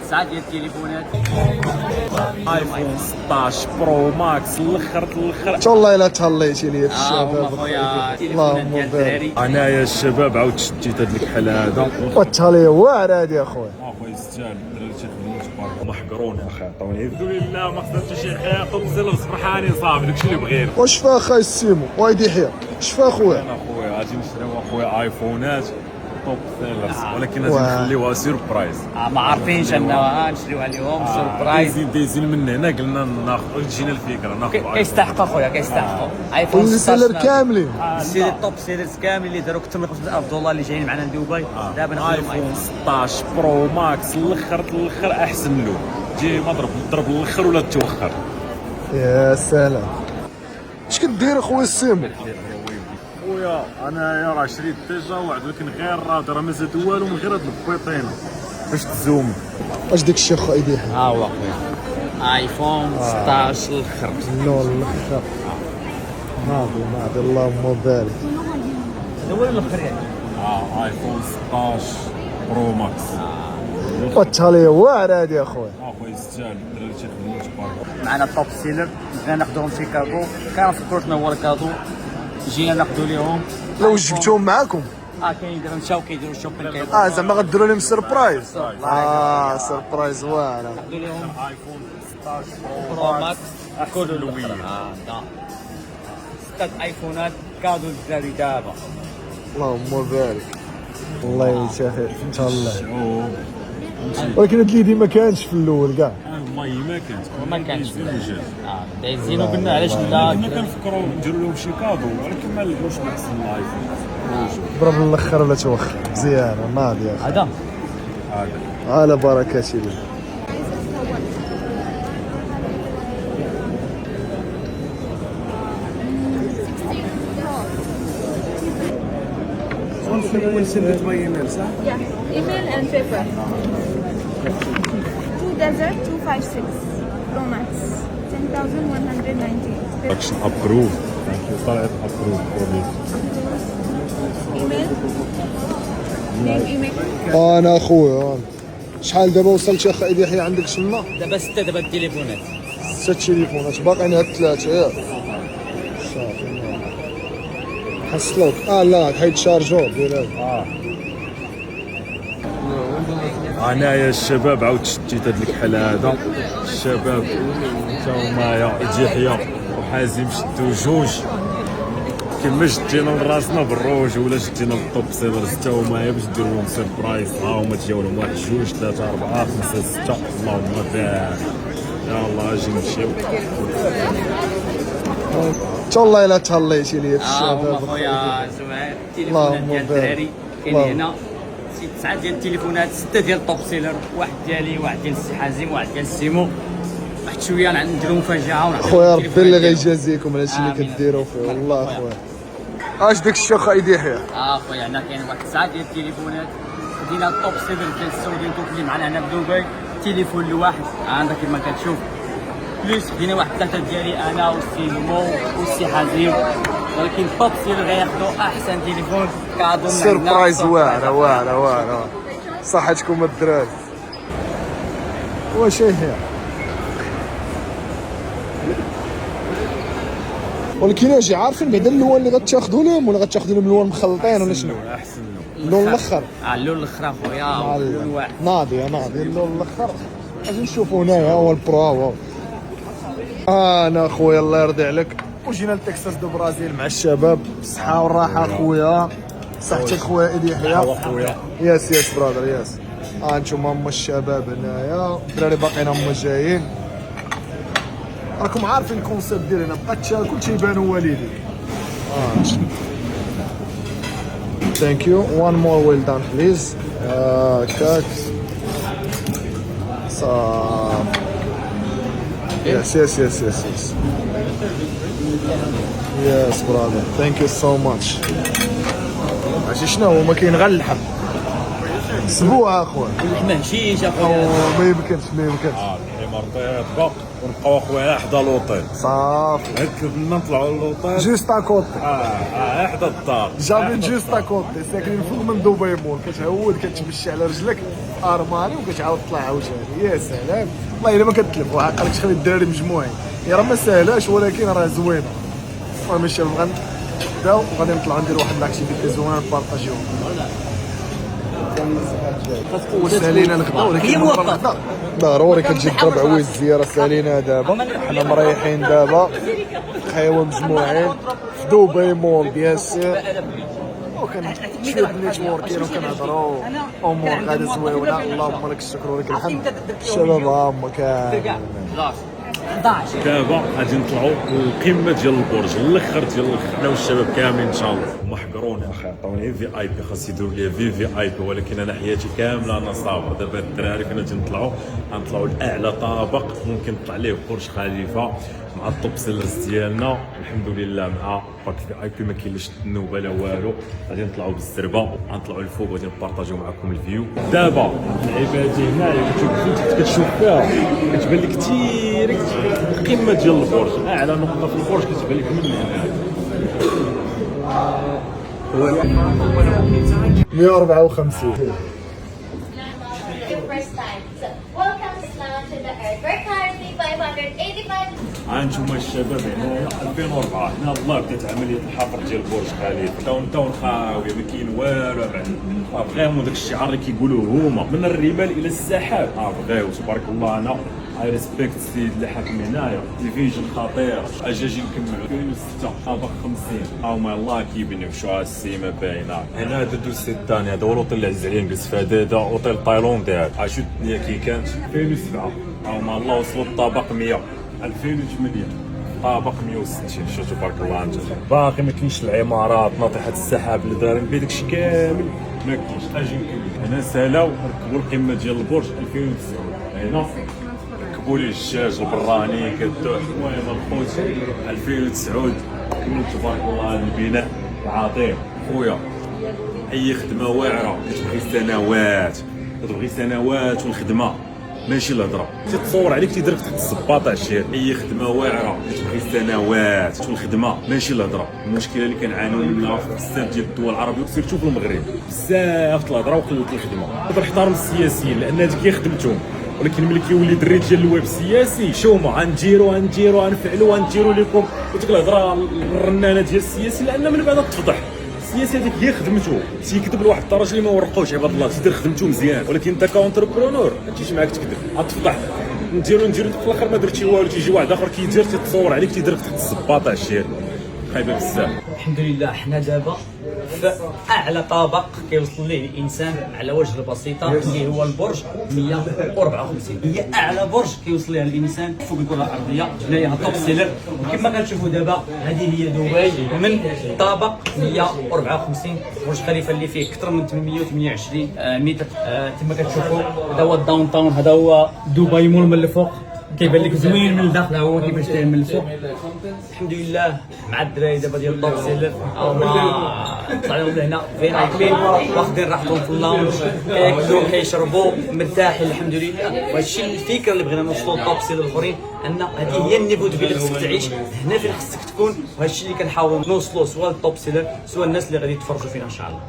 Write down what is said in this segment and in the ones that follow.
9 ديال التليفونات. ايفون 16 برو ماكس الاخر ان شاء الله الا تهليتي لي هما الشباب. خويا التليفونات ديال الدراري. انايا الشباب عاود شديت هاد الكحل هذا والتهليه واعر هادي اخويا. اخويا يستاهل الدراري تيخدموا تبارك الله محقروني اخي عطوني الحمد لله ما خصنا حتى شي حاجه تنزل فرحانين صافي داكشي اللي بغينا. واش فيها خاي السيمو وايدي يحيى اش فيها اخويا؟ انا اخويا غادي نشريو اخويا ايفونات توب سيلرز ولكن غادي نخليوها سيربرايز. ما عارفينش انه نشريوها اليوم سربرايز. دايزين من هنا قلنا ناخذ تجينا الفكره ناخذ كيستحقوا خويا كيستحقوا. ايفون اللي 16 سيلر كاملين السيري التوب سيلرز كامل اللي داروا اكثر من 5000 دولار اللي جايين معنا لدبي. دابا ناخذ ايفون 16 برو ماكس الاخر احسن له جي ضرب الاخر ولا توخر. يا سلام. اش كدير اخويا السيمو؟ خويا انايا راه شريت ديجا واحد ولكن غير راه ما زاد والو من غير هاد البيطينه باش تزوم. اش داك الشيء اخو ايدي يحيى؟ ها هو خويا ايفون 16 الاخر. نو الاخر ناضي اللهم بارك. هذا هو الاخر يعني. ايفون 16 برو ماكس. والتهليه واعر هادي اخويا. اخويا يستاهل الدراري تيخدموا تبارك. معنا توب سيلر بغينا ناخذوهم شي كادو كنفكروا شنو هو الكادو جينا ناخذوا ليهم. لو جبتوهم معاكم كاين يديروا نمشاو كيديروا الشوبينغ زعما غديروا لهم سربرايز. سربرايز واعر. ناخذوا لهم ايفون 16 برو ماكس كادو لوي. دا 6 ايفونات كادو للدراري دابا. اللهم بارك. الله يجازيك ان شاء الله. شوف ولكن هاد اليدي ما كانش في الاول كاع. والله ما كانت دايزين وقلنا علاش لا كنا كنفكروا نديروا لهم شي كادو ولكن ما لقوش احسن من الايفون. ضرب الاخر ولا توخر مزيانه ناضي يا اخي. هذا على بركه الله. Yeah, email and paper. 2 Desert 256 Pro Max 10,190. Action approved. Thank you. Start approved for this. Email. Name email. انا اخويا شحال دابا وصلت يا اخي ايدي يحيى عندك شنو؟ دابا 6 دابا التليفونات. 6 تليفونات باقيين هاد 3 ياك صافي حصلوك. لا حيد شارجور ديال هذا. انايا الشباب عاود شديت هاد الكحل هذا الشباب تا هما يحيى وحازم شدوا جوج كما شدينا لراسنا بالروج ولا شدينا الطوب سيلرز تا هما باش ديروا لهم سيربرايز. ها هما تجاو لهم 1 2 3 4 5 6 اللهم بارك. يلاه اجي نمشيو ان شاء الله الا تهليتي لي هما الشباب. خويا زوين التليفونات ديال الدراري كاين هنا 9 ديال التليفونات 6 ديال التوب سيلر واحد ديالي واحد ديال السي حازم واحد ديال السيمو. واحد شويه نديرو مفاجاه ونعطيو خويا ربي اللي غيجازيكم على الشيء اللي كديروا فيه والله خويا. اش داك الشيء اخا ايدي يحيى؟ خويا هنا كاين واحد 9 ديال التليفونات خدينا التوب سيلر ديال السعوديين اللي معنا هنا بدبي تليفون الواحد عندك كما كتشوف بليس خدينا واحد 3 ديالي انا والسيمو والسي حازم ولكن التوب سيلر غياخدوا احسن تليفون كادو. سيربرايز واعره. صحتكم الدراري. واش هي؟ ولكن اجي عارفين بعدا اللون اللي غتاخذوا لهم ولا غتاخذوا لهم اللون مخلطين ولا شنو؟ احسن له اللون الاخر. اللون الاخر خويا اللون واحد ناضي اللون الاخر. اجي نشوفوا هنايا هو البرو هو. انا اخويا الله يرضي عليك وجينا لتكساس دو برازيل مع الشباب بالصحه والراحه اخويا. صحتك خويا ايدي يحيى. ياس برادر ياس. انتم هما الشباب هنايا الدراري باقيين هما جايين. راكم عارفين الكونسيبت ديال هنا بقات كلشي يبان والدي. ثانك يو. وان مور ويل دان بليز. كاك صافي. يس برادر ثانك يو سو ماتش. عرفتي شنو هو ما كاين غير اللحم. سبوعه اخويا اللحمه هشيش اخويا. ما يمكنش الحمار طيب ونبقاو اخويا حدا لوطيل صافي. هكا بدنا نطلعوا للوطيل جوست اكوتي. حدا الدار جابين جوست اكوتي ساكنين فوق من دبي مول. كتهود كتمشي على رجلك ارماني وكتعاود تطلع عاوتاني. يا سلام والله الا ما كتلف وعقلك تخلي الدراري مجموعين. هي راه ما ساهلاش ولكن راه زوينه. المهم الشباب غنبداو وغادي نطلعوا نديروا واحد لاكتيفيتي زوينه نبارطاجيوهم. سالينا الغدا ولكن الغدا ضروري كتجي تضرب عويز الزياره. سالينا دابا حنا مريحين دابا خايوه مجموعين في دبي مول بيان سير وكنشوفوا النيتوركين وكنهضروا امور غادا زويونه. اللهم لك الشكر ولك الحمد. الشباب هما كامل دابا غادي نطلعوا للقمه ديال البرج الاخر ديال الاخر، حنا والشباب كاملين ان شاء الله. هما حقروني اخي عطاوني في اي بي، خاص يديروا لي في اي بي، ولكن انا حياتي كامله انا صابر. دابا الدراري كنا غنطلعوا لاعلى طابق ممكن نطلع ليه برج خليفه مع التوب سيلرز ديالنا الحمد لله، مع باك في اي بي ما كاينلاش النوبه لا والو. غادي نطلعوا بالزربه، غنطلعوا الفوق غادي نبارطاجيو معكم الفيو. دابا العبادي هنايا كتشوف فيها كتبان لك كثير القمه ديال البرج، اعلى نقطه في البرج كتبان لك من هنا 154. First time. So, welcome Islam to the earth. We're currently 585. ها انتم الشباب هنايا 2004 هنا الله بدات عمليه الحفر ديال برج خليفه. داون تاون خاويه ما كاين والو، بغاو داك الشعار اللي كيقولوه هما من الرمال الى السحاب. بغاو تبارك الله. انا اي ريسبكت السيد اللي حاكم هنايا، ديفيجن خطير. اجاجي نكملوا 2006 طابق 50 هما الله كيبنيو شو السيما باينه. هنا هذا دوسي الثاني، هذا هو الاوتيل اللي عز عليه نجلس فيه. هذا اوتيل تايلاندي. هذا شو الدنيا كي كانت 2007 هما الله وصلوا للطابق 100. 2008 طابق 160. شو تبارك الله انت. باقي ما كاينش العمارات ناطحه السحاب اللي دايرين به داكشي كامل ما كاينش. اجي نكمل. هنا سالاو ركبوا القمه ديال البرج 2009. هنا ركبوا لي الدجاج البراني كدوح. المهم الخوت 2009 كمل تبارك الله البناء العظيم. خويا اي خدمه واعره كتبغي سنوات والخدمه ماشي الهضره. تتصور عليك تيديرك تحت الزباط عشير. اي خدمه واعره كتبغي سنوات والخدمه ماشي الهضره. المشكله اللي كنعانيو منها في بزاف ديال الدول العربيه وسيرتو في المغرب بزاف الهضره وقله الخدمه. نقدر نحترم السياسيين لان هذيك هي خدمتهم، ولكن ملي كيولي دري ديال الويب سياسي شومو غنديروا غنفعلوا غنديروا لكم وديك الهضره الرنانه ديال السياسي، لان من بعد تفضح. السياسي هذيك هي خدمته. تيكذب لواحد الدرجه اللي ما ورقوش عباد الله، تيدير خدمته مزيان، ولكن انت كونتربرونور ما تجيش معاك تكذب غتفضح. نديرو في الاخر ما درتي والو، تيجي واحد اخر كيدير تيتصور عليك تيديرك تحت الزباط تاع الشير. خايبه بزاف. الحمد لله حنا دابا في اعلى طابق كيوصل ليه الانسان على وجه البسيطه اللي هو البرج 154. هي اعلى برج كيوصل لها الانسان فوق الكره الارضيه. هنايا توب سيلر كما كنشوفوا دابا. هذه هي دبي من طابق 154. برج خليفه اللي فيه اكثر من 828 متر. كما كتشوفوا هذا هو الداون تاون، هذا هو دبي مول من الفوق. كيبان لك زوين من الداخل، هو كيفاش داير من الفوق. الحمد لله مع الدراري دابا ديال الطوب سيلر هما طلعوا لهنا في اي بي واخدين راحتهم في اللونج، كياكلوا كيشربوا مرتاحين الحمد لله. وهادشي الفكره اللي بغينا نوصلوا للطوب سيلر الاخرين، ان هذه هي النيفو دو اللي خصك تعيش هنا فين خصك تكون. وهادشي اللي كنحاولوا نوصلوا سواء للطوب سيلر سواء الناس اللي غادي يتفرجوا فينا ان شاء الله.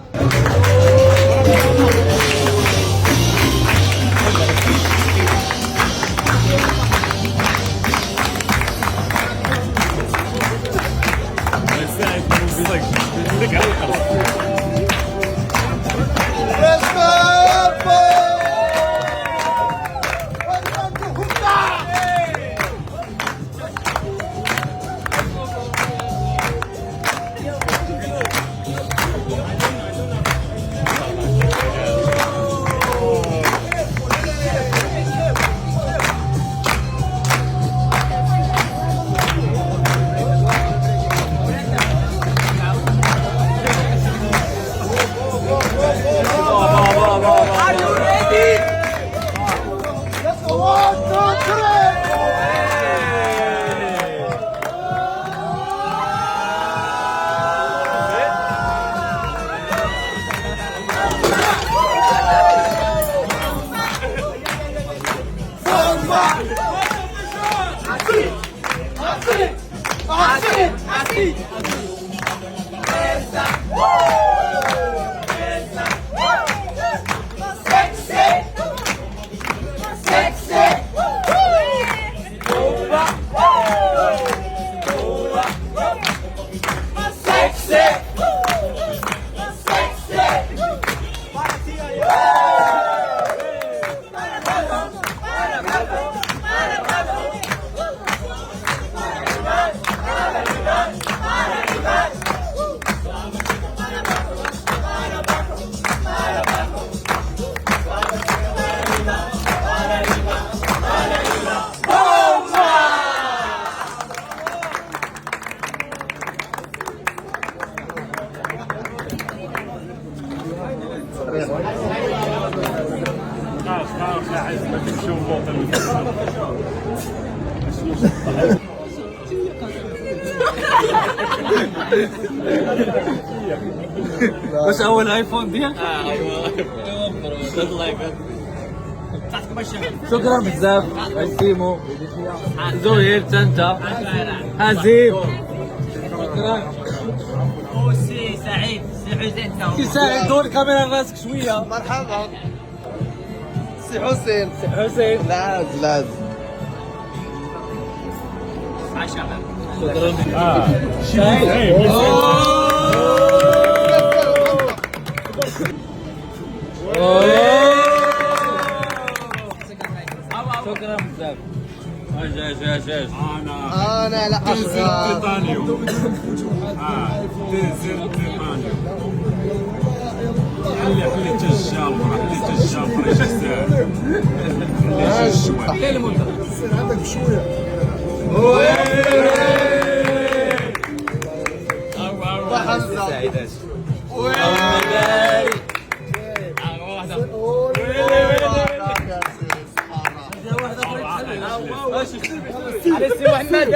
Sexy! الفوطه اللي واش هو الايفون ديالك؟ ايوا الله يبارك. شكرا بزاف سيمو زهير انت حزيم. شكرا سي سعيد سي حسين سي سعيد دور الكاميرا لراسك شويه. مرحبا سي حسين. سي حسين لاز شكرا. شكرا بزاف. اجي انا لا اشغال تيتانيوم. تنزل تيتانيوم. خلي تجار خلي تجار فريش الساعه. خلي المده سير عندك بشويه. سعيدات على سي محمد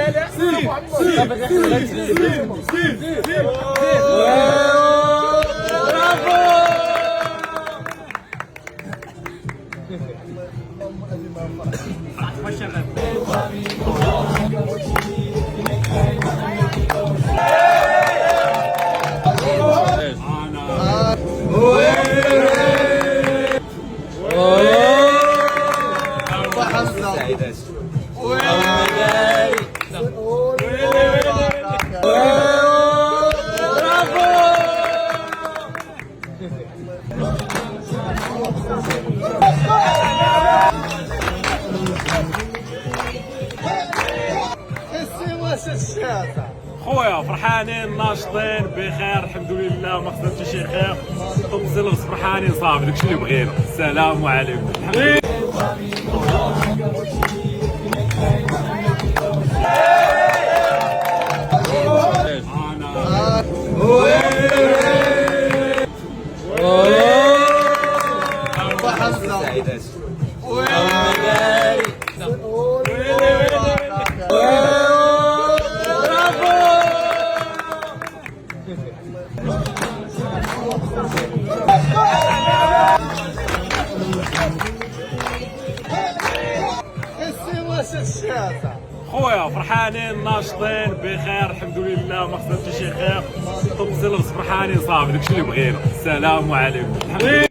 هلا سعيدات خويا فرحانين ناشطين بخير الحمد لله ما خصنا حتى شي خير. تنزل بس فرحانين صافي داكشي اللي بغينا. السلام عليكم. سعيدات خويا فرحانين ناشطين بخير الحمد لله ما خصنا حتى شي خير. تنزل بس فرحانين صافي داكشي اللي بغينا. السلام عليكم.